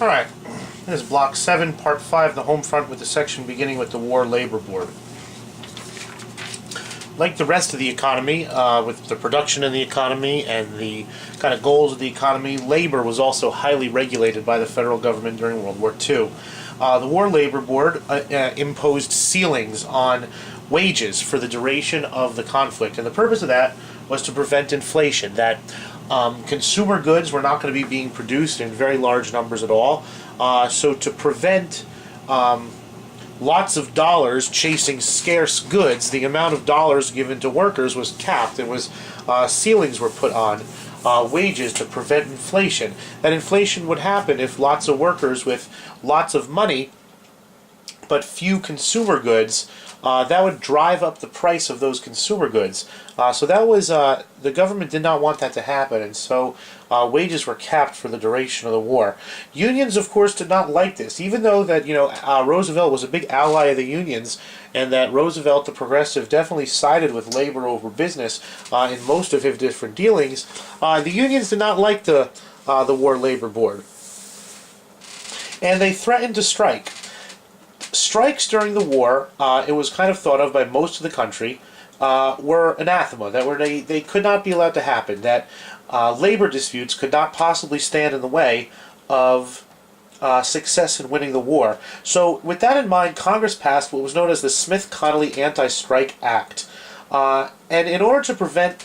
Alright, this is Block 7, Part 5, the home front, with the section beginning with the War Labor Board. Like the rest of the economy, with the production in the economy and the kind of goals of the economy, labor was also highly regulated by the federal government during World War II. The War Labor Board imposed ceilings on wages for the duration of the conflict, and the purpose of that was to prevent inflation, that consumer goods were not going to be being produced in very large numbers at all. So to prevent lots of dollars chasing scarce goods, the amount of dollars given to workers was capped. It was ceilings were put on wages to prevent inflation. That inflation would happen if lots of workers with lots of money but few consumer goods, that would drive up the price of those consumer goods. So that was, the government did not want that to happen, and so wages were capped for the duration of the war. Unions, of course, did not like this, even though that, Roosevelt was a big ally of the unions, and that Roosevelt, the progressive, definitely sided with labor over business in most of his different dealings. The unions did not like the War Labor Board, and they threatened to strike. Strikes during the war, it was kind of thought of by most of the country, were anathema, that they could not be allowed to happen, that labor disputes could not possibly stand in the way of success in winning the war. So with that in mind, Congress passed what was known as the Smith-Connally Anti-Strike Act. And in order to prevent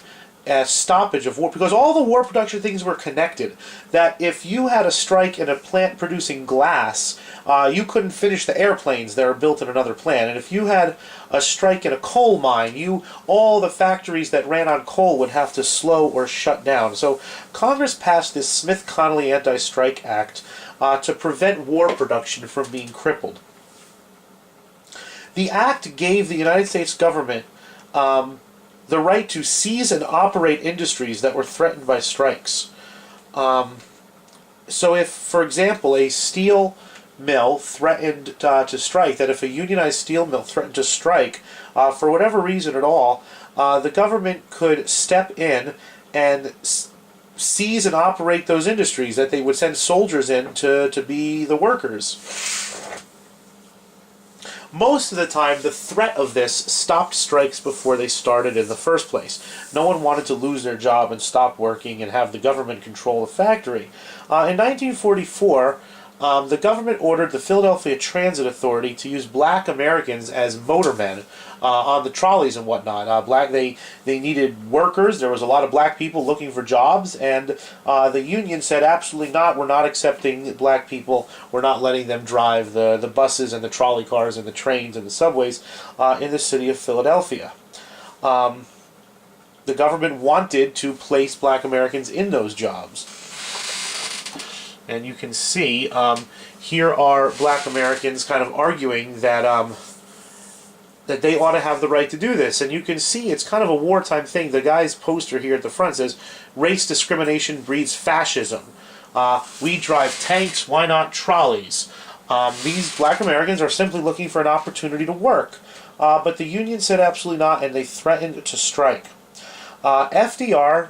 stoppage of war, because all the war production things were connected, that if you had a strike in a plant producing glass, you couldn't finish the airplanes that are built in another plant. And if you had a strike in a coal mine, all the factories that ran on coal would have to slow or shut down. So Congress passed this Smith-Connally Anti-Strike Act to prevent war production from being crippled. The act gave the United States government the right to seize and operate industries that were threatened by strikes. So if, for example, a steel mill threatened to strike, that if a unionized steel mill threatened to strike, for whatever reason at all, the government could step in and seize and operate those industries, that they would send soldiers in to be the workers. Most of the time, the threat of this stopped strikes before they started in the first place. No one wanted to lose their job and stop working and have the government control the factory. In 1944, the government ordered the Philadelphia Transit Authority to use black Americans as motormen on the trolleys and whatnot. They needed workers. There was a lot of black people looking for jobs, and the union said, absolutely not, we're not accepting black people, we're not letting them drive the buses and the trolley cars and the trains and the subways in the city of Philadelphia. The government wanted to place black Americans in those jobs. And you can see, here are black Americans kind of arguing that that they ought to have the right to do this. And you can see it's kind of a wartime thing. The guy's poster here at the front says, "Race discrimination breeds fascism. We drive tanks, why not trolleys?" These black Americans are simply looking for an opportunity to work. But the union said absolutely not, and they threatened to strike. FDR,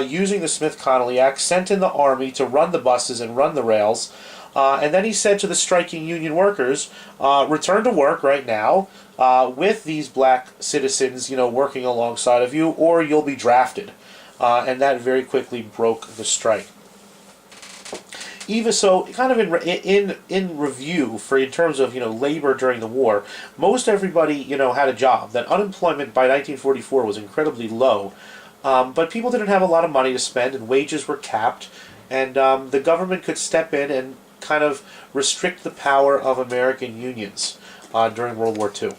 using the Smith-Connally Act, sent in the army to run the buses and run the rails, and then he said to the striking union workers, return to work right now with these black citizens, working alongside of you, or you'll be drafted. And that very quickly broke the strike. Even so, kind of in review, in terms of labor during the war, most everybody had a job. That unemployment by 1944 was incredibly low, but people didn't have a lot of money to spend, and wages were capped, and the government could step in and kind of restrict the power of American unions during World War II.